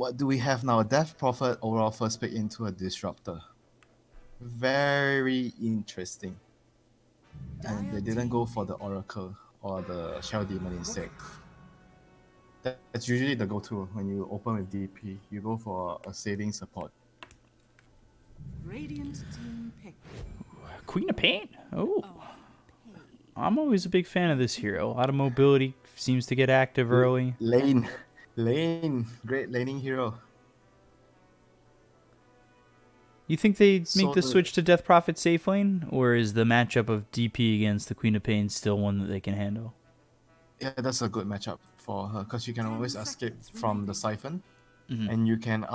what do we have now? A Death Prophet overall first pick into a Disruptor. Very interesting. And they didn't go for the Oracle or the Shell Demon instead. That's usually the go-to when you open with DP. You go for a saving support. Radiant team pick. Queen of Pain. Oh. I'm always a big fan of this hero. A lot of mobility, seems to get active early. Lane. Great laning hero. You think they make the switch to Death Prophet safe lane? Or is the matchup of DP against the Queen of Pain still one that they can handle? Yeah, that's a good matchup for her because you can always escape from the Siphon. And you can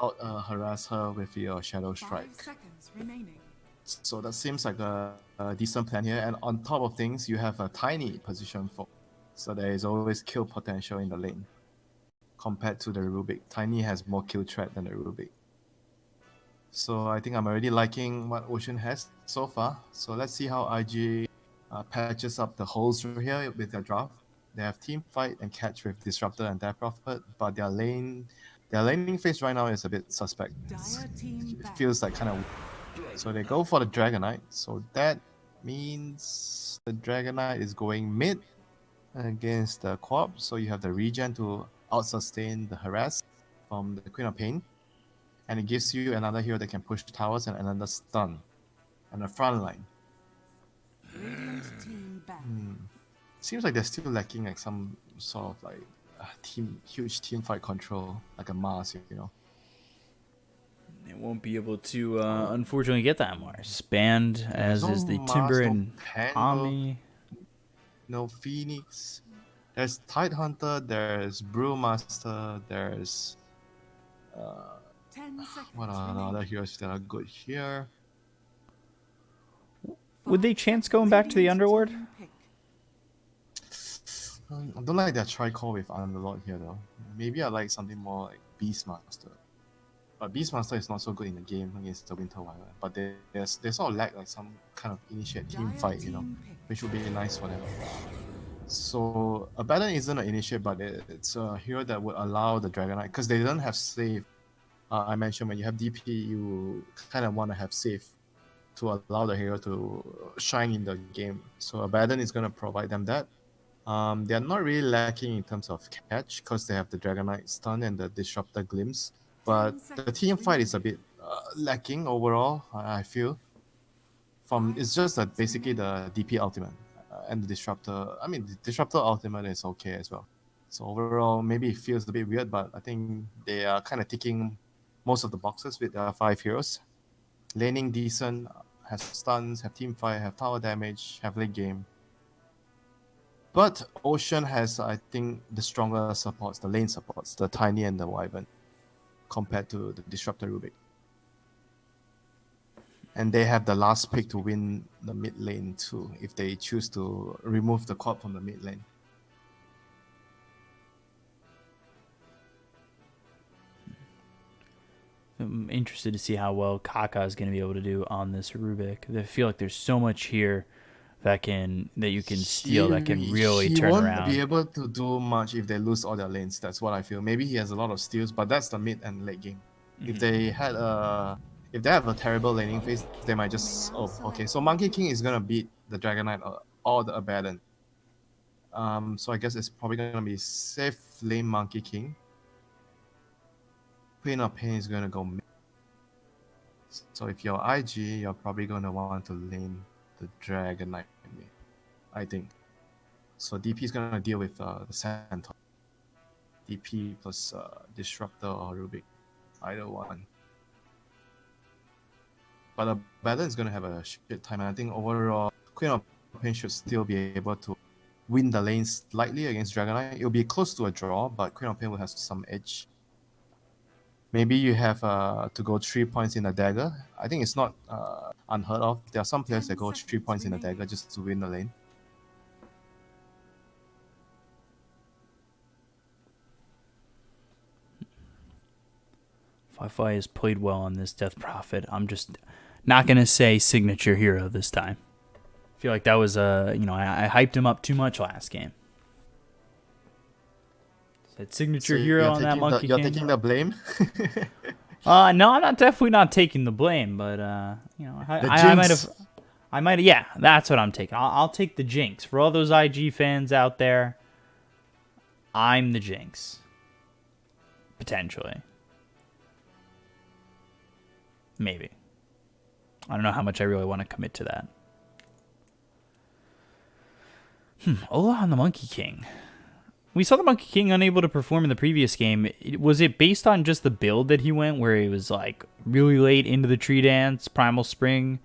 harass her with your Shadow Strike. 5 seconds remaining. So that seems like a decent plan here. And on top of things, you have a tiny position for. So there is always kill potential in the lane. Compared to the Rubik. Tiny has more kill threat than the Rubik. So I think I'm already liking what Ocean has so far. So let's see how IG patches up the holes here with their draft. They have team fight and catch with Disruptor and Death Prophet, but their laning phase right now is a bit suspect. It feels like kind of. So they go for the Dragonite. So that means the Dragonite is going mid against the Bkop. So you have the regen to out-sustain the harass from the Queen of Pain. And it gives you another hero that can push towers and another stun. And a front line. Seems like they're still lacking like some sort of like huge team fight control, like a Mars, you know. They won't be able to, unfortunately, get that Mars. Banned, as is the Mars, Timber no and Pango, Omni. No Phoenix. There's Tidehunter, there's Brewmaster, there's... 10 seconds what are the other heroes that are good here? Would they chance going back to the Underlord? I don't like that Tricol with Underlord here though. Maybe I like something more like Beastmaster. But Beastmaster is not so good in the game against the Winter Wyvern. But they sort of lack like some kind of initiate team fight, you know, which would be nice for them. So Abaddon isn't an initiate, but it's a hero that would allow the Dragonite, because they don't have save. I mentioned when you have DP, you kind of want to have save to allow the hero to shine in the game. So Abaddon is going to provide them that. They're not really lacking in terms of catch because they have the Dragonite stun and the Disruptor glimpse. But the team fight is a bit lacking overall, I feel. It's just that basically the DP ultimate and the Disruptor. I mean, the Disruptor ultimate is okay as well. So overall, maybe it feels a bit weird, but I think they are kind of ticking most of the boxes with 5 heroes. Laning decent, have stuns, have team fight, have tower damage, have late game. But Ocean has, I think, the stronger supports, the lane supports, the Tiny and the Wyvern, compared to the Disruptor Rubik. And they have the last pick to win the mid lane too, if they choose to remove the Bkop from the mid lane. I'm interested to see how well Kaka is going to be able to do on this Rubik. I feel like there's so much here that you can steal, that can really turn around. He won't be able to do much if they lose all their lanes. That's what I feel. Maybe he has a lot of steals, but that's the mid and late game. If they have a terrible laning phase, they might just okay. So Monkey King is gonna beat the Dragonite or the Abaddon. So I guess it's probably gonna be safe lane Monkey King. Queen of Pain is gonna go mid. So if you're IG, you're probably gonna want to lane the Dragonite, I think. So DP is gonna deal with the Centaur. DP plus Disruptor or Rubik, either one. But Abaddon is gonna have a shit time, and I think overall Queen of Pain should still be able to win the lane slightly against Dragonite. It'll be close to a draw, but Queen of Pain will have some edge. Maybe you have to go 3 points in a dagger. I think it's not unheard of. There are some players that go 3 points in a dagger just to win the lane. Fi has played well on this Death Prophet. I'm just not going to say signature hero this time. I feel like that was I hyped him up too much last game. That signature hero on that Monkey you're King. taking the blame. No, I'm not definitely not taking the blame, but you know, I might have, yeah, that's what I'm taking. I'll take the jinx for all those IG fans out there. I'm the jinx, potentially, maybe. I don't know how much I really want to commit to that. Ola on the Monkey King. We saw the Monkey King unable to perform in the previous game. Was it based on just the build that he went, where he was like really late into the tree dance, Primal Spring?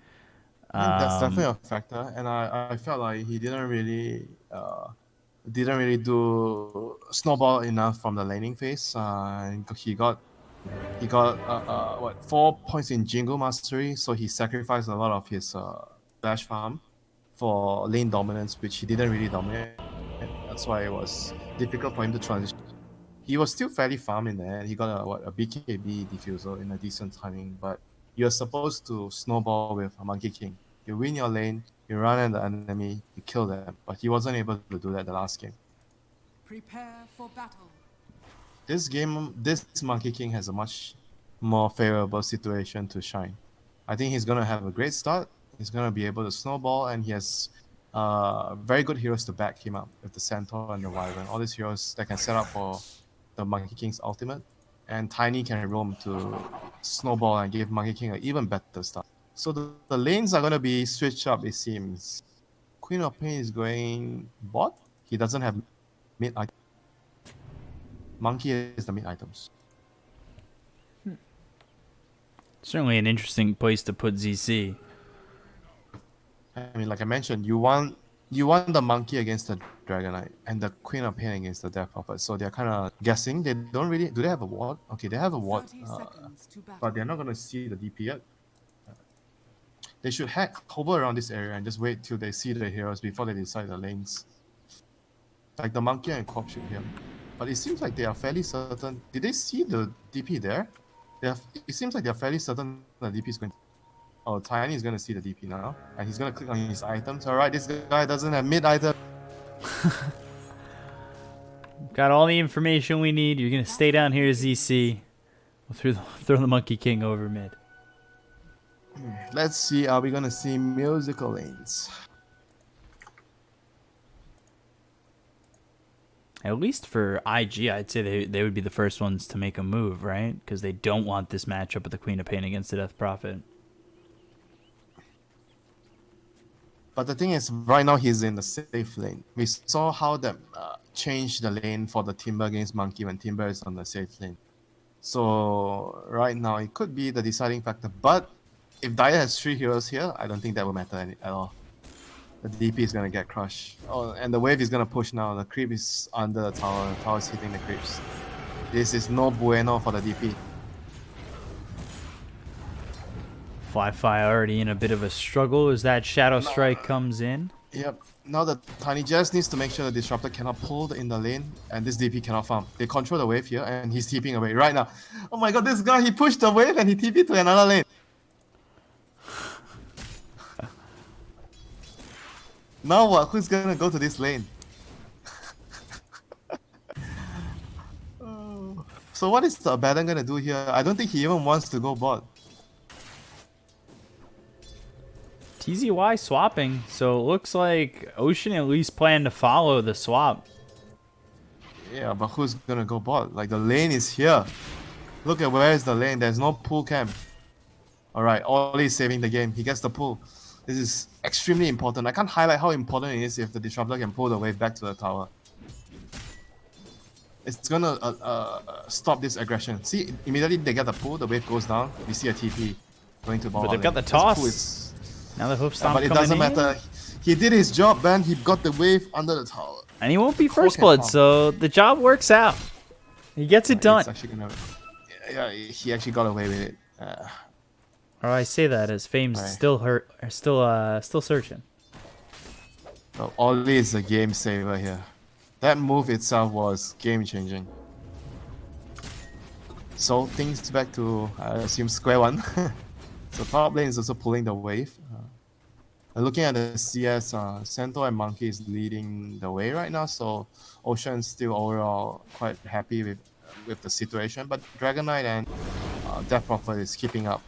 I think that's definitely a factor, and I felt like he didn't really do snowball enough from the laning phase. He got 4 points in Jingle Mastery, so he sacrificed a lot of his dash farm for lane dominance, which he didn't really dominate. That's why it was difficult for him to transition. He was still fairly farm in there. He got a BKB diffusal in a decent timing, but you're supposed to snowball with a Monkey King. You win your lane, you run at the enemy, you kill them, but he wasn't able to do that the last game. Prepare for battle. This game, this Monkey King has a much more favorable situation to shine. I think he's going to have a great start. He's going to be able to snowball, and he has very good heroes to back him up with the Centaur and the Wyvern. All these heroes that can set up for the Monkey King's ultimate. And Tiny can roam to snowball and give Monkey King an even better start. So the lanes are going to be switched up, it seems. Queen of Pain is going bot. He doesn't have mid item. Monkey is the mid items. Certainly an interesting place to put ZC. I mean, like I mentioned, you want the Monkey against the Dragonite and the Queen of Pain against the Death Prophet. So they're kind of guessing. They don't really... Do they have a ward? Okay, they have a ward. But they're not going to see the DP yet. They should hover around this area and just wait till they see the heroes before they decide the lanes. Like the Monkey and Bkop should hear. But it seems like they are fairly certain. Did they see the DP there? It seems like they're fairly certain the DP is going to... Oh, Tiny is going to see the DP now. And he's going to click on his items. Alright, this guy doesn't have mid item. Got all the information we need. You're going to stay down here, ZC. We'll throw the Monkey King over mid. Let's see, are we going to see musical lanes? At least for IG, I'd say they would be the first ones to make a move, right? Because they don't want this matchup with the Queen of Pain against the Death Prophet. But the thing is, right now he's in the safe lane. We saw how that changed the lane for the Timber against Monkey when Timber is on the safe lane. So right now it could be the deciding factor. But if Daya has 3 heroes here, I don't think that will matter at all. The DP is going to get crushed. Oh, and the wave is going to push now. The creep is under the tower. The tower is hitting the creeps. This is no bueno for the DP. Fly already in a bit of a struggle as that Shadow Strike comes in. Yep. Now the Tiny just needs to make sure the Disruptor cannot pull in the lane and this DP cannot farm. They control the wave here and he's TPing away right now. Oh my god, this guy, he pushed the wave and he TP'd to another lane. Now what? Who's gonna go to this lane? Oh. So what is the Abaddon gonna do here? I don't think he even wants to go bot. TZY swapping, so it looks like Ocean at least planned to follow the swap. Yeah, but who's gonna go bot? Like the lane is here. Look at where is the lane. There's no pool camp. Alright, Oli is saving the game. He gets the pull. This is extremely important. I can't highlight how important it is if the Disruptor can pull the wave back to the tower. It's gonna stop this aggression. See, immediately they get the pull, the wave goes down. We see a TP going to ball. But they've got the toss. Now the Hoof Stomp but it doesn't matter. He did his job, man. He got the wave under the tower. And he won't be first blood, so the job works out. He gets it done. Yeah, he actually got away with it. Or I say that as Fame's still searching. So Oli is a game saver here. That move itself was game changing. So things back to I assume square one. So top lane is also pulling the wave. Looking at the CS, Centaur and Monkey is leading the way right now, so Ocean's still overall quite happy with the situation, but Dragon Knight and Death Prophet is keeping up.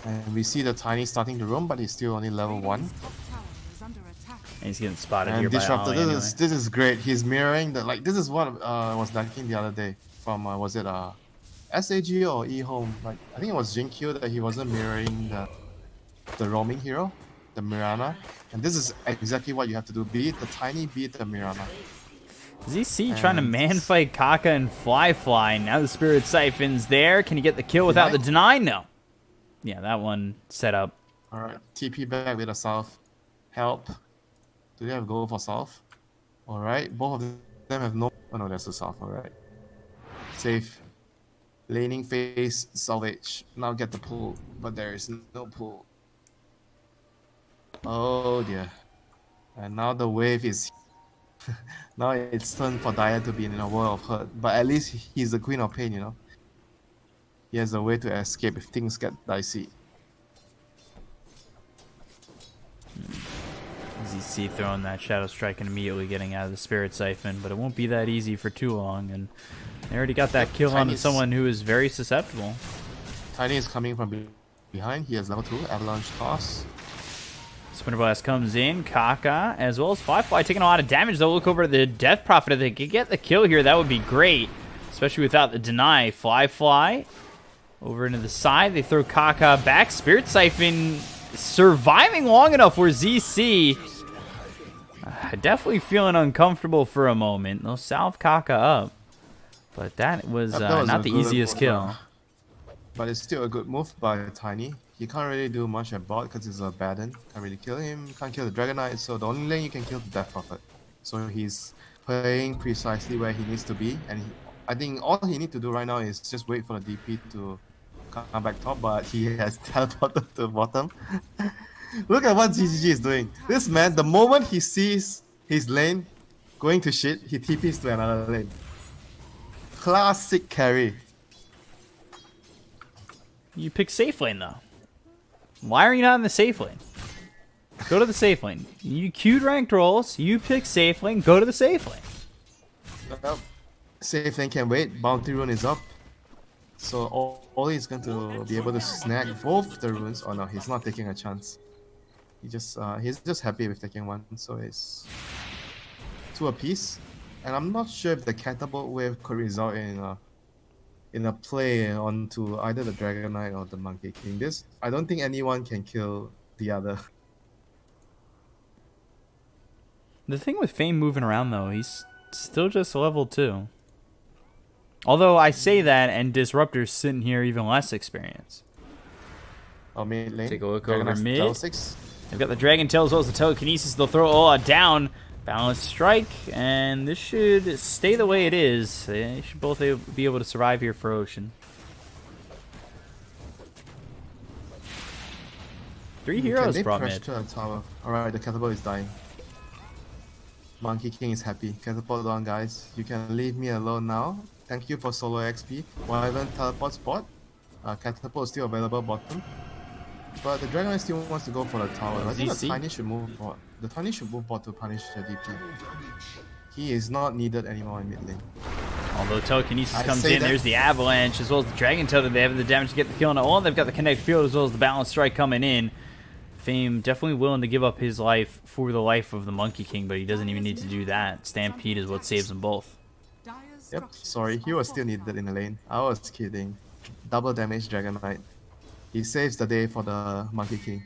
And we see the Tiny starting to roam, but he's still only level 1. Radiant's top tower is under attack. And he's getting spotted here And by Disruptor, Ollie anyway. this is great. He's mirroring the, like, this is what was lacking the other day from, was it SAG or eHome? Like, I think it was Jinkyu that he wasn't mirroring the roaming hero, the Mirana. And this is exactly what you have to do. Beat the Tiny, beat the Mirana. ZC trying to man fight Kaka and Fly. Now the Spirit Siphon's there. Can he get the kill without the deny? No. Yeah, that one set up. Alright, TP back with a South. Help. Do they have go for South? Alright, both of them have no... Oh no, that's the South, alright. Safe. Laning phase, salvage. Now get the pull, but there is no pull. Oh dear. And now the wave is... now it's turn for Daya to be in a world of hurt. But at least he's the Queen of Pain, you know. He has a way to escape if things get dicey. ZC throwing that Shadow Strike and immediately getting out of the Spirit Siphon, but it won't be that easy for too long, and they already got that kill on someone who is very susceptible. Tiny is coming from behind. He has level 2, Avalanche Toss. Spinner Blast comes in, Kaka, as well as Fly taking a lot of damage. They'll look over at the Death Prophet. If they could get the kill here, that would be great, especially without the deny. Fly over into the side. They throw Kaka back. Spirit Siphon surviving long enough where ZC definitely feeling uncomfortable for a moment. They'll salve Kaka up, but that was not the easiest kill. But it's still a good move by Tiny. He can't really do much at bot because he's a Baden. Can't really kill him, can't kill the Dragon Knight, so the only lane you can kill the Death Prophet. So he's playing precisely where he needs to be, and I think all he needs to do right now is just wait for the DP to come back top, but he has teleported to bottom. Look at what GGG is doing. This man, the moment he sees his lane going to shit, he TPs to another lane. Classic carry. You pick safe lane though. Why are you not in the safe lane? Go to the safe lane. You queued ranked roles, you pick safe lane, go to the safe lane. Well, safe lane can wait, bounty rune is up. So Ollie is going to be able to snag both the runes. Oh no, he's not taking a chance. He's just happy with taking one, so it's 2 apiece. And I'm not sure if the catapult wave could result in a play onto either the Dragon Knight or the Monkey King. I don't think anyone can kill the other. The thing with Fame moving around though, he's still just level 2. Although I say that and Disruptor's sitting here even less experience. Oh, mid lane. Take a look Dragon over Knight's mid. level 6. They've got the Dragon Tail as well as the Telekinesis. They'll throw Ola down. Balanced strike, and this should stay the way it is. They should both be able to survive here for Ocean. 3 heroes brought mid. Alright, the catapult is dying. Monkey King is happy. Catapult down, guys. You can leave me alone now. Thank you for solo XP. Wyvern teleport spot. Catapult is still available bottom. But the Dragon Knight still wants to go for the tower. I think the Tiny should move bot. The Tiny should move bot to punish the DP. He is not needed anymore in mid lane. Although Telekinesis comes in, there's the Avalanche as well as the Dragon Tail. They have the damage to get the kill on it. They've got the Connect Field as well as the Balance Strike coming in. Fame definitely willing to give up his life for the life of the Monkey King, but he doesn't even need to do that. Stampede is what saves them both. Yep, sorry, he was still needed in the lane. I was kidding. Double damage Dragon Knight. He saves the day for the Monkey King.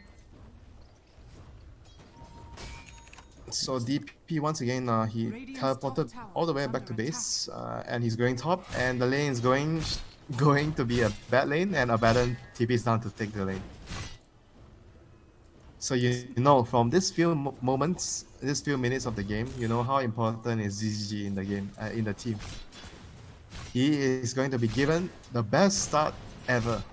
So DP once again, he teleported all the way back to base, and he's going top, and the lane is going to be a bad lane, and Abaddon TPs down to take the lane. So you know from this few moments, this few minutes of the game, you know how important is ZGG in the game, in the team. He is going to be given the best start ever.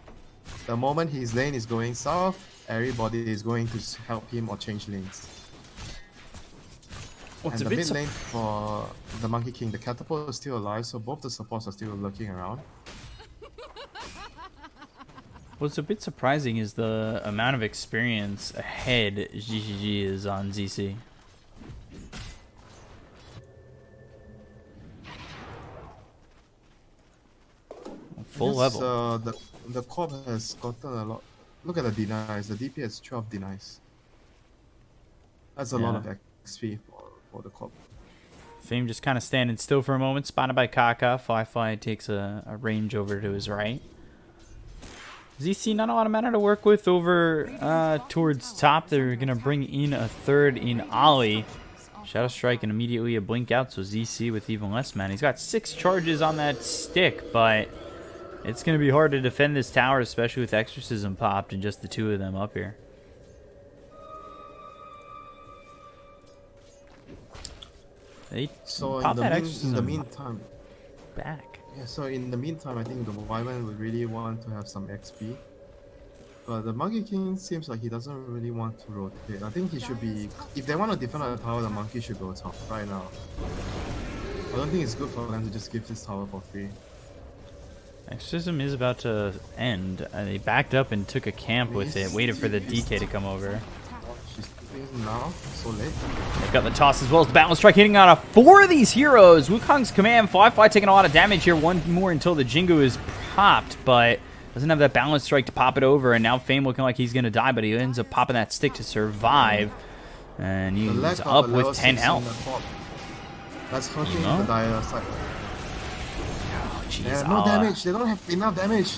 The moment his lane is going south, everybody is going to help him or change lanes. And the mid lane for the Monkey King, the catapult is still alive, so both the supports are still lurking around. What's a bit surprising is the amount of experience ahead GGG is on ZC. Full level. The corp has gotten a lot. Look at the denies. The DP has 12 denies. That's a lot of XP for the corp. Fame just kind of standing still for a moment, spotted by Kaka. Firefly takes a range over to his right. ZC, not a lot of mana to work with over towards top. They're going to bring in a third in Ollie. Shadow Strike and immediately a blink out, so ZC with even less mana. He's got 6 charges on that stick, but it's going to be hard to defend this tower, especially with Exorcism popped and just the 2 of them up here. So in the meantime, back. Yeah, so in the meantime, I think the Wyvern would really want to have some XP. But the Monkey King seems like he doesn't really want to rotate. I think he should be... If they want to defend the tower, the Monkey should go top right now. I don't think it's good for them to just give this tower for free. Exorcism is about to end. They backed up and took a camp with it, waited for the DK to come over. She's now, so late. They've got the toss as well as the Balance Strike hitting on 4 of these heroes. Wukong's command, Firefly taking a lot of damage here. 1 more until the Jingu is popped, but doesn't have that Balance Strike to pop it over. And now Fame looking like he's going to die, but he ends up popping that stick to survive. And he's up with 10 health. That's hurting the Dire side. Oh, they have no damage. They don't have enough damage.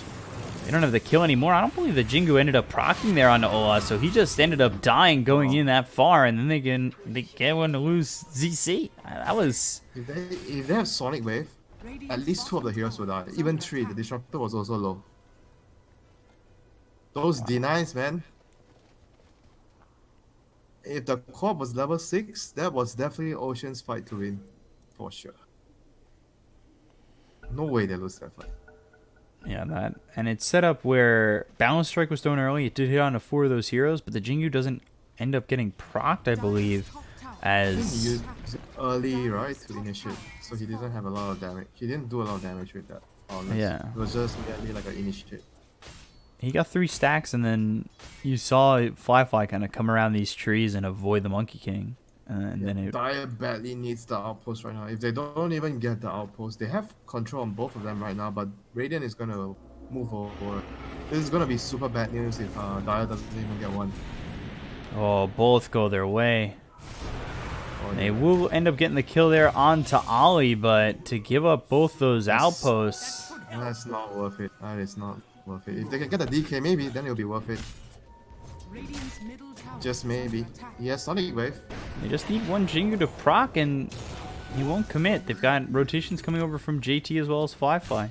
They don't have the kill anymore. I don't believe the Jingu ended up proccing there on Ola, so he just ended up dying going in that far, and then they get one to lose ZC. That was... If they have Sonic Wave, at least 2 of the heroes will die. Even 3. The Disruptor was also low. Those denies, man. If the corp was level 6, that was definitely Ocean's fight to win. For sure. No way they lose that fight. Yeah, that. And it's set up where Balance Strike was thrown early. It did hit on 4 of those heroes, but the Jingu doesn't end up getting procced, I believe, as... He used it early, right, to initiate. So he didn't have a lot of damage. He didn't do a lot of damage with that. Honestly. Yeah. It was just merely like an initiate. He got 3 stacks, and then you saw Firefly kind of come around these trees and avoid the Monkey King. And then Dire badly needs the outpost right now. If they don't even get the outpost, they have control on both of them right now, but Radiant is going to move over. This is going to be super bad news if Dire doesn't even get one. Oh, both go their way. They will end up getting the kill there onto Ollie, but to give up both those outposts... That's not worth it. That is not worth it. If they can get the DK maybe, then it'll be worth it. Just maybe. He has Sonic Wave. They just need one Jingu to proc and he won't commit. They've got rotations coming over from JT as well as Firefly.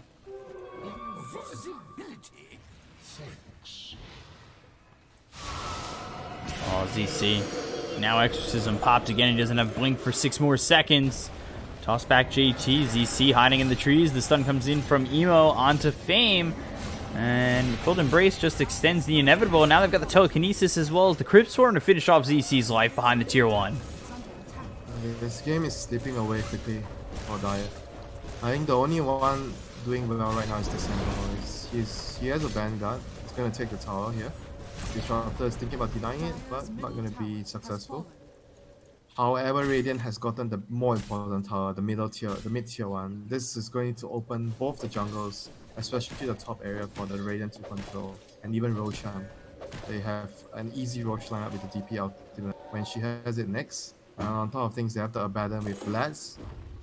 Oh, ZC. Now Exorcism popped again. He doesn't have Blink for 6 more seconds. Toss back JT. ZC hiding in the trees. The stun comes in from Emo onto Fame. And Cold Embrace just extends the inevitable. Now they've got the Telekinesis as well as the Crypt Swarm to finish off ZC's life behind the tier 1. This game is slipping away quickly for Dire. I think the only one doing well right now is the Sentinel. He has a Vanguard. He's going to take the tower here. Disruptor is thinking about denying it, but not going to be successful. However, Radiant has gotten the more important tower, the mid-tier one. This is going to open both the jungles, especially the top area for the Radiant to control, and even Roshan. They have an easy Roche lineup with the DP ultimate. When she has it next, and on top of things, they have to abandon with Blast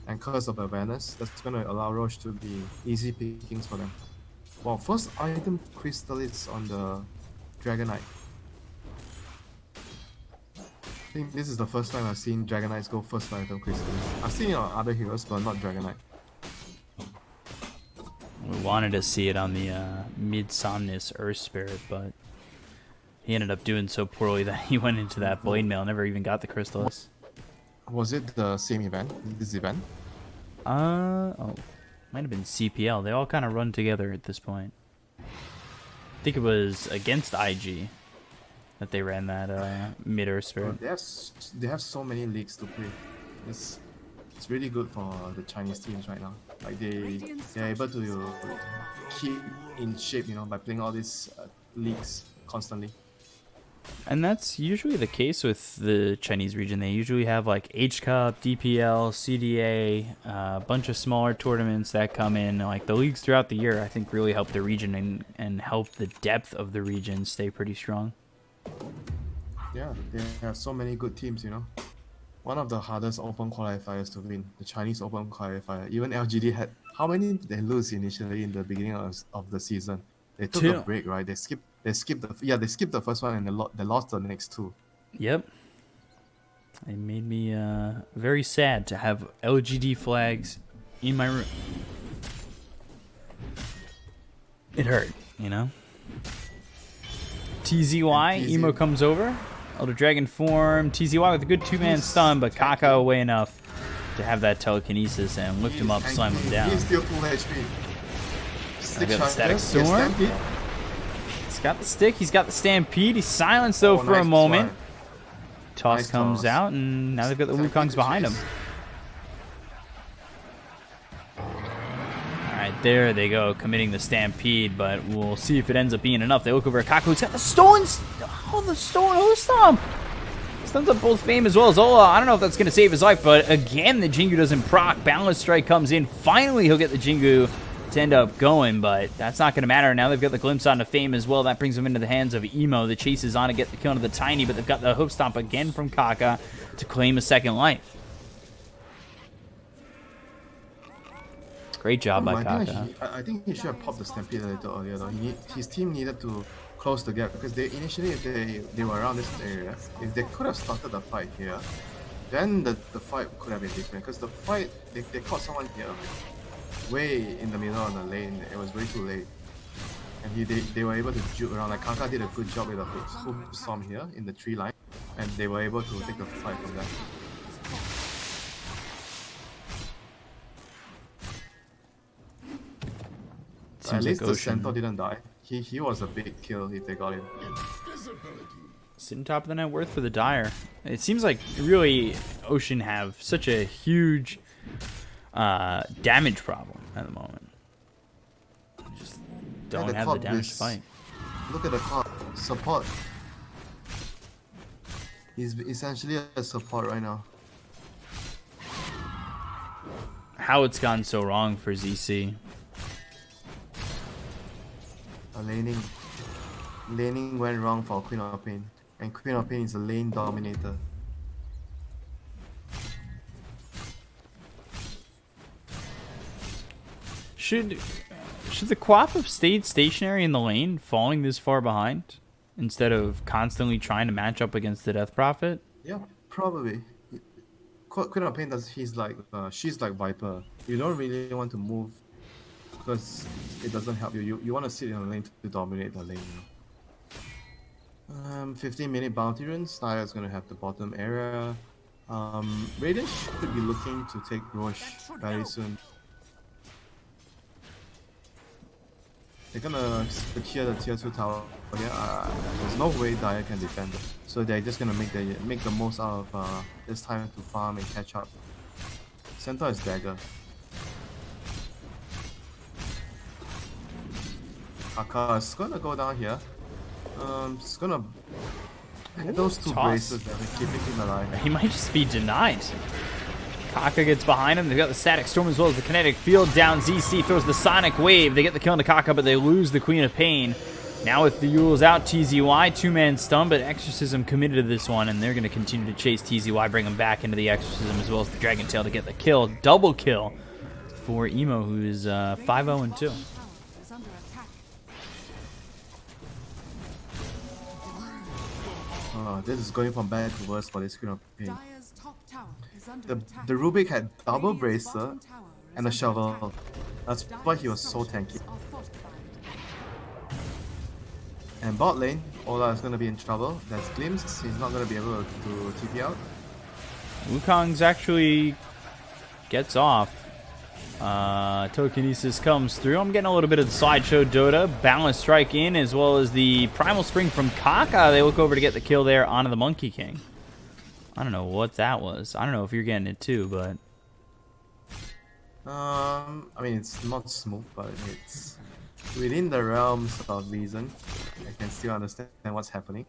and Curse of Awareness. That's going to allow Roche to be easy pickings for them. Well, first item Crystallis on the Dragonite. I think this is the first time I've seen Dragonites go first item Crystallis. I've seen it on other heroes, but not Dragonite. We wanted to see it on the Mid-Somnus Earth Spirit, but he ended up doing so poorly that he went into that Blade Mail, never even got the Crystallis. Was it the same event? This event? Oh, might have been CPL. They all kind of run together at this point. I think it was against IG that they ran that Mid-Earth Spirit. They have so many leagues to play. It's really good for the Chinese teams right now. Like they're able to keep in shape, you know, by playing all these leaks constantly. And that's usually the case with the Chinese region. They usually have like H-Cup, DPL, CDA, a bunch of smaller tournaments that come in. Like the leagues throughout the year, I think really help the region and help the depth of the region stay pretty strong. Yeah, they have so many good teams, you know. One of the hardest open qualifiers to win, the Chinese Open qualifier. Even LGD had, how many did they lose initially in the beginning of the season? They took a 2. break, right? They skipped the first one and they lost the next 2. Yep. It made me very sad to have LGD flags in my room. It hurt, you know? TZY, Emo comes over. Elder Dragon form. TZY with a good 2-man stun, but Kaka away enough to have that telekinesis and lift him up, slam him down. He's still full HP. I got the Static Storm. He's got the stick. He's got the Stampede. He's silenced, though, for a moment. Toss comes out, and now they've got the Wukongs behind him. Alright, there they go, committing the Stampede, but we'll see if it ends up being enough. They look over at Kaku, who's got the stones! Oh, the stone stomp! Stuns up both Fame as well as Ola. I don't know if that's going to save his life, but again, the Jingu doesn't proc. Balance Strike comes in. Finally, he'll get the Jingu to end up going, but that's not going to matter. Now they've got the glimpse onto Fame as well. That brings them into the hands of Emo. The chase is on to get the kill into the Tiny, but they've got the Hoof Stomp again from Kaka to claim a second life. Great job by Kaka. I think he should have popped the Stampede a little earlier though. His team needed to close the gap because initially if they were around this area, if they could have started the fight here, then the fight could have been different. Because the fight, they caught someone here, way in the middle of the lane. It was way too late, and they were able to juke around. Like Kaka did a good job with the hook storm here in the tree line, and they were able to take the fight from there. At least the Centaur didn't die. He was a big kill if they got him. Sitting top of the net worth for the Dire. It seems like really Ocean have such a huge damage problem at the moment. Just don't have the damage to fight. Look at the card. Support. He's essentially a support right now. How it's gone so wrong for ZC. Laning went wrong for Queen of Pain, and Queen of Pain is a lane dominator. Should the Quap have stayed stationary in the lane, falling this far behind, instead of constantly trying to match up against the Death Prophet? Yeah, probably. Queen of Pain she's like Viper. You don't really want to move because it doesn't help you. You want to sit in the lane to dominate the lane. You know? 15-minute bounty runes. Dire's gonna have the bottom area. Radish could be looking to take Roche very soon. They're gonna secure the tier 2 tower. Yeah, there's no way Dire can defend it. So they're just gonna make the most out of this time to farm and catch up. Centaur is Dagger. Kaka is gonna go down here. It's gonna those two braces that are keeping him alive. He might just be denied. Kaka gets behind him. They've got the Static Storm as well as the Kinetic Field down. ZC throws the Sonic Wave. They get the kill into Kaka, but they lose the Queen of Pain. Now with the Yules out, TZY, 2-man stun, but Exorcism committed to this one, and they're going to continue to chase TZY, bring him back into the Exorcism as well as the Dragon Tail to get the kill. Double kill for Emo, who is 5-0-2. This is going from bad to worse for this Queen of Pain. The Rubik had double bracer and a shovel. That's why he was so tanky. And bot lane, Ola is going to be in trouble. That's Glimpse. He's not going to be able to TP out. Wukong's actually gets off. Telekinesis comes through. I'm getting a little bit of the Slideshow Dota. Balance Strike in as well as the Primal Spring from Kaka. They look over to get the kill there onto the Monkey King. I don't know what that was. I don't know if you're getting it too, but... I mean, it's not smooth, but within the realms of reason, I can still understand what's happening.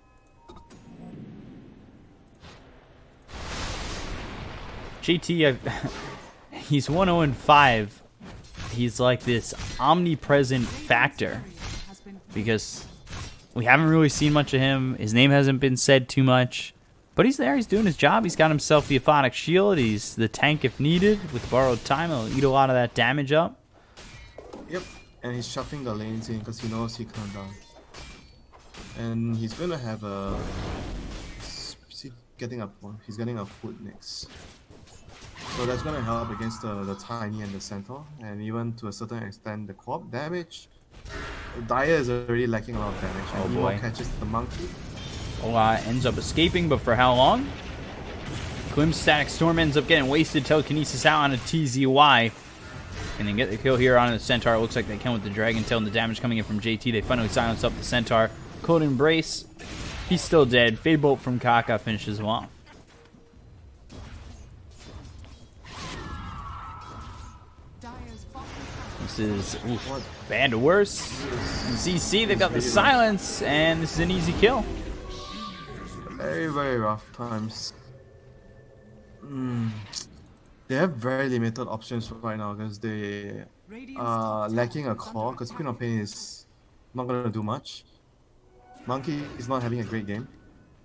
JT, he's 1-0-5. He's like this omnipresent factor because we haven't really seen much of him. His name hasn't been said too much, but he's there. He's doing his job. He's got himself the Aphonic Shield. He's the tank if needed. With borrowed time, he'll eat a lot of that damage up. Yep, and he's shuffling the lanes in because he knows he can't down. And he's gonna have a... He's getting a foot next. So that's gonna help against the Tiny and the Centaur, and even to a certain extent the Bkop damage. Dire is already lacking a lot of damage, and boy. Emo catches the monkey. Ends up escaping, but for how long? Glimpse Static Storm ends up getting wasted. Telekinesis out on a TZY. And then get the kill here on the Centaur. It looks like they can with the Dragon Tail and the damage coming in from JT. They finally silence up the Centaur. Cold Embrace. He's still dead. Fade Bolt from Kaka finishes him off. This is bad to worse. ZC, they've got the silence, and this is an easy kill. Very, very rough times. They have very limited options right now because they are lacking a core because Queen of Pain is not going to do much. Monkey is not having a great game.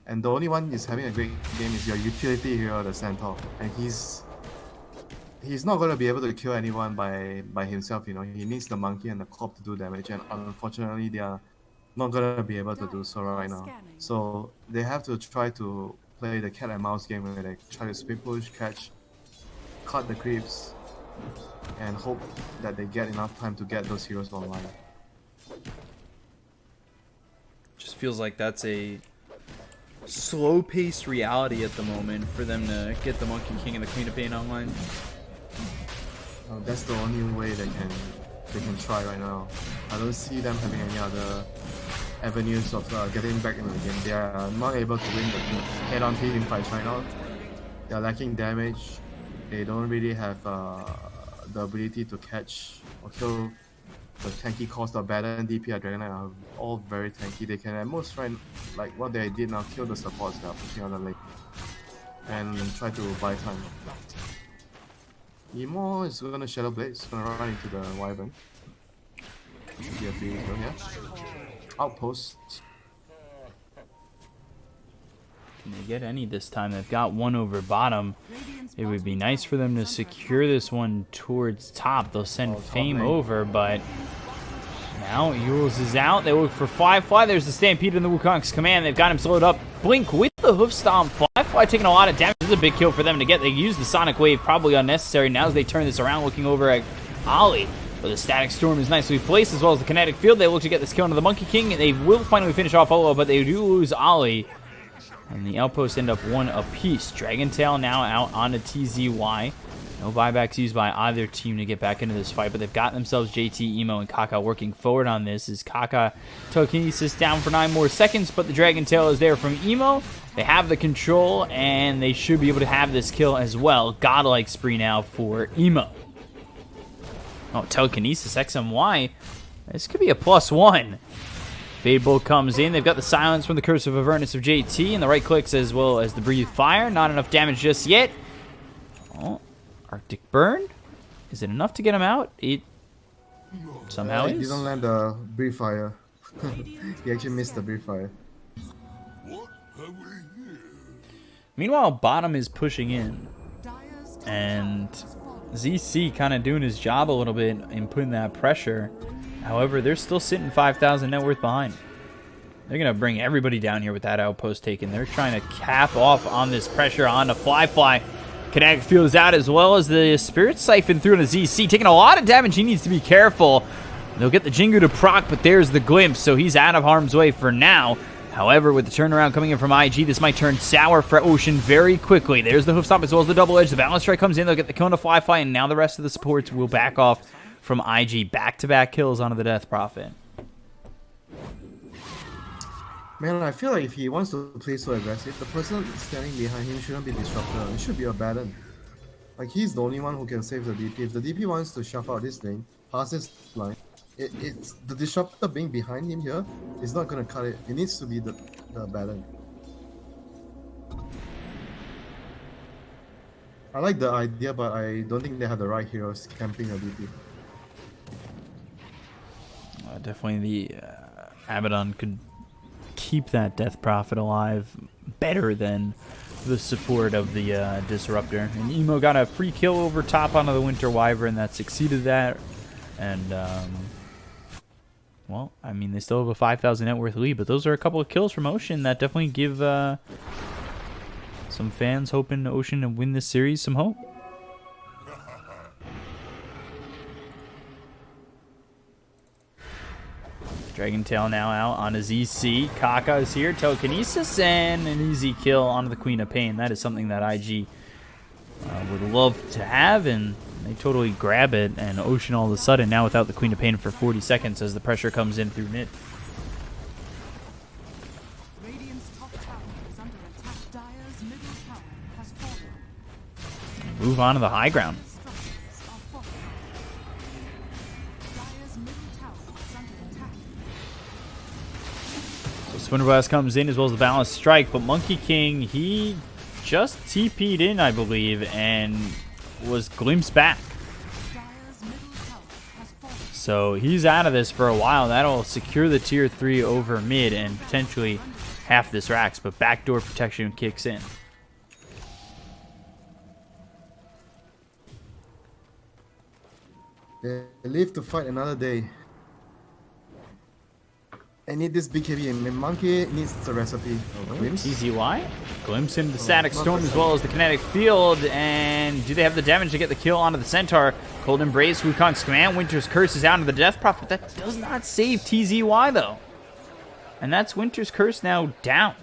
And the only one is having a great game is your utility hero, the Centaur. And he's not going to be able to kill anyone by himself, you know. He needs the monkey and the Bkop to do damage, and unfortunately they are not going to be able to do so right now. So they have to try to play the cat and mouse game where they try to split push, catch, cut the creeps, and hope that they get enough time to get those heroes online. Just feels like that's a slow-paced reality at the moment for them to get the Monkey King and the Queen of Pain online. That's the only way they can try right now. I don't see them having any other avenues of getting back into the game. They are not able to win the head-on team fights right now. They are lacking damage. They don't really have the ability to catch or kill the tanky cores. The Banner and DP and Dragon Knight are all very tanky. They can at most try, like what they did now, kill the supports that are pushing on the lane and try to buy time. Emo is gonna Shadow Blade, it's gonna run into the Wyvern. Be a few here. Outpost. Can they get any this time? They've got one over bottom. It would be nice for them to secure this one towards top. They'll send Fame over, but now Yules is out. They look for Firefly. There's the Stampede in the Wukong's command. They've got him slowed up. Blink with the Hoof Stomp. Firefly taking a lot of damage. This is a big kill for them to get. They use the Sonic Wave, probably unnecessary. Now as they turn this around, looking over at Ollie. But the Static Storm is nicely placed, as well as the Kinetic Field. They look to get this kill into the Monkey King. They will finally finish off Olo, but they do lose Ollie. And the Outposts end up one apiece. Dragon Tail now out on a TZY. No buybacks used by either team to get back into this fight, but they've got themselves JT, Emo, and Kaka working forward on this. As Kaka telekinesis down for 9 more seconds, but the Dragon Tail is there from Emo. They have the control, and they should be able to have this kill as well. Godlike spree now for Emo. Oh, telekinesis, XMY. This could be a +1. Fable comes in. They've got the silence from the Curse of Avernus of JT and the right clicks as well as the Breathe Fire. Not enough damage just yet. Oh, Arctic Burn. Is it enough to get him out? It somehow He is. didn't land the Breathe Fire. He actually missed the Breathe Fire. Meanwhile, bottom is pushing in. And ZC kind of doing his job a little bit in putting that pressure. However, they're still sitting 5,000 net worth behind. They're going to bring everybody down here with that outpost taken. They're trying to cap off on this pressure on the Fly. Kinetic Field is out as well as the Spirit Siphon through to ZC. Taking a lot of damage. He needs to be careful. They'll get the Jingu to proc, but there's the Glimpse, so he's out of harm's way for now. However, with the turnaround coming in from IG, this might turn sour for Ocean very quickly. There's the Hoof Stomp as well as the Double Edge. The Balance Strike comes in. They'll get the kill on Fly, and now the rest of the supports will back off from IG. Back-to-back kills onto the Death Prophet. Man, I feel like if he wants to play so aggressive, the person standing behind him shouldn't be Disruptor. It should be a Baron. Like, he's the only one who can save the DP. If the DP wants to shove out this lane, pass this line, It's the disruptor being behind him here is not gonna cut it. It needs to be the Baron. I like the idea, but I don't think they have the right heroes camping a DP. Definitely the Abaddon could keep that Death Prophet alive better than the support of the Disruptor. And Emo got a free kill over top onto the Winter Wyvern that succeeded that. And, well, I mean, they still have a 5,000 net worth lead, but those are a couple of kills from Ocean that definitely give some fans hoping Ocean to win this series some hope. Dragon Tail now out on his EC. Kaka is here. Telekinesis and an easy kill onto the Queen of Pain. That is something that IG would love to have, and they totally grab it. And Ocean all of a sudden now without the Queen of Pain for 40 seconds as the pressure comes in through mid. Radiant's top tower is under attack. Dire's middle tower has fallen. Move on to the high ground. Structures are fortified. Dire's middle tower is under attack. So Splinter Blast comes in as well as the Balanced Strike, but Monkey King, he just TP'd in, I believe, and was glimpsed back. Dire's middle tower has fallen. So he's out of this for a while. That'll secure the tier 3 over mid and potentially half this racks, but backdoor protection kicks in. They live to fight another day. I need this BKB, and Monkey needs the recipe. Glimpse? TZY glimpse into the Static Storm as well as the Kinetic Field, and do they have the damage to get the kill onto the Centaur? Cold Embrace, Wukong's Command, Winter's Curse is out into the Death Prophet. That does not save TZY though. And that's Winter's Curse now down.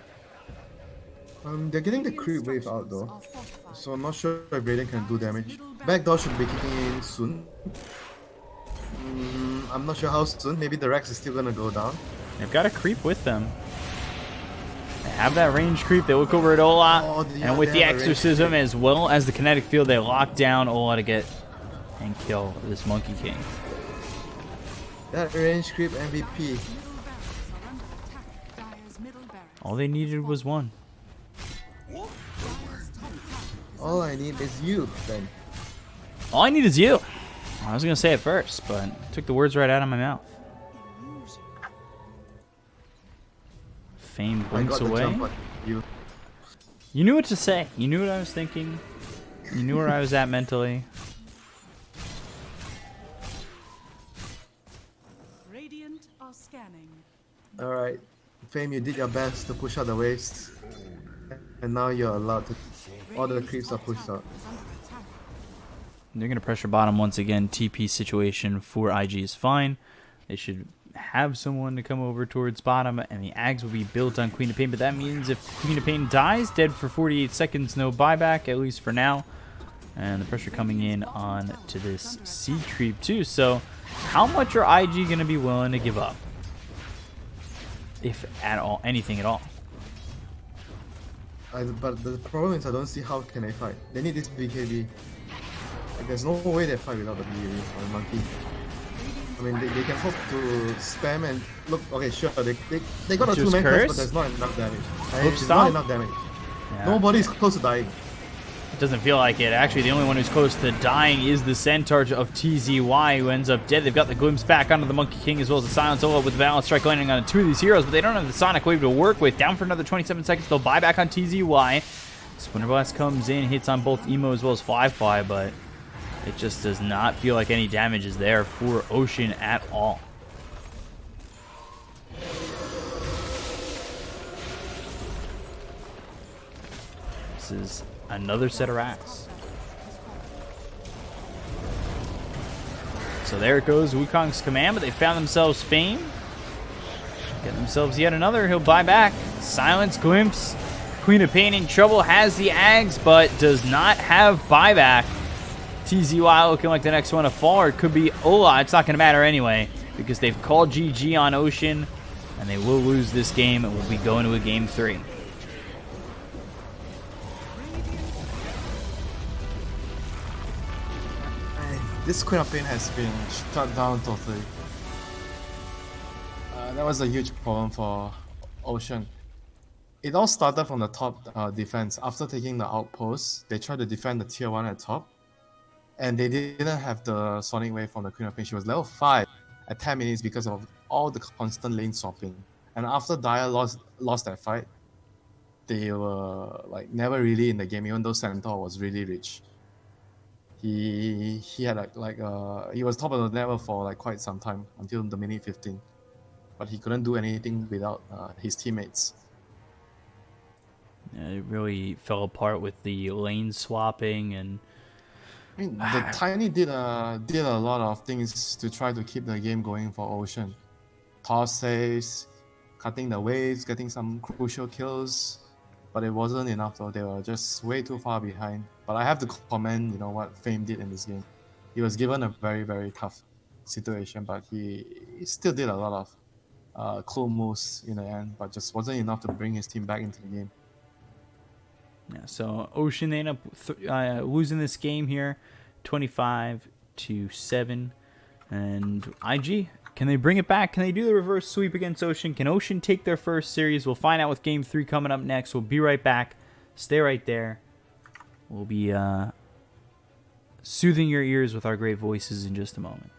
They're getting the creep wave out though, so I'm not sure if Radiant can do damage. Backdoor should be kicking in soon. I'm not sure how soon. Maybe the Rex is still gonna go down. They've got a creep with them. They have that range creep. They look over at Ola, and with the Exorcism as well as the Kinetic Field, they lock down Ola to get and kill this Monkey King. That range creep MVP. Middle barracks are under attack. Dire's middle barracks. All they needed was one. Dire's top tower All I need is you, then. All I need is you. I was gonna say it first, but took the words right out of my mouth. Fame I blinks got the away. jump on you. You knew what to say. You knew what I was thinking. You knew where I was at mentally. Radiant are scanning. Alright. Fame, you did your best to push out the waves. And now you're allowed to. All the creeps are pushed out. Is under attack. They're going to pressure bottom once again. TP situation for IG is fine. They should have someone to come over towards bottom, and the Ags will be built on Queen of Pain. But that means if Queen of Pain dies, dead for 48 seconds, no buyback, at least for now. And the pressure coming in on to this C creep too. So how much are IG going to be willing to give up? If at all, anything at all. But the problem is I don't see how can they fight. They need this BKB. Like, there's no way they fight without the BKB or Monkey. I mean, they can hope to spam and look. Okay, sure. They got a Just 2-man curse? curse, but there's not enough damage. Hope It's stop? not enough damage. Yeah. Nobody's close to dying. It doesn't feel like it. Actually, the only one who's close to dying is the Centaur of TZY, who ends up dead. They've got the glimpse back onto the Monkey King as well as the Silence Ola with the Balance Strike landing on 2 of these heroes, but they don't have the Sonic Wave to work with. Down for another 27 seconds. They'll buy back on TZY. Splinter Blast comes in, hits on both Emo as well as Fly, but it just does not feel like any damage is there for Ocean at all. This is another set of racks. So there it goes, Wukong's Command, but they found themselves Fame. Get themselves yet another, he'll buy back. Silence, Glimpse. Queen of Pain in trouble, has the Ags, but does not have buyback. TZY looking like the next one to fall, or it could be Ola. It's not going to matter anyway, because they've called GG on Ocean, and they will lose this game, and will be going to a game 3. This Queen of Pain has been shut down totally. That was a huge problem for Ocean. It all started from the top defense. After taking the outpost, they tried to defend the tier 1 at top, and they didn't have the Sonic Wave from the Queen of Pain. She was level 5 at 10 minutes because of all the constant lane swapping. And after Dire lost that fight, they were like never really in the game, even though Centaur was really rich. He had he was top of the level for like quite some time until the minute 15, but he couldn't do anything without his teammates. Yeah, it really fell apart with the lane swapping and. I mean, the Tiny did a lot of things to try to keep the game going for Ocean. Toss saves, cutting the waves, getting some crucial kills, but it wasn't enough though. They were just way too far behind. But I have to comment, what Fame did in this game. He was given a very, very tough situation, but he still did a lot of cool moves in the end, but just wasn't enough to bring his team back into the game. Yeah, so Ocean, they end up losing this game here, 25-7. And IG, can they bring it back? Can they do the reverse sweep against Ocean? Can Ocean take their first series? We'll find out with Game 3 coming up next. We'll be right back. Stay right there. We'll be soothing your ears with our great voices in just a moment.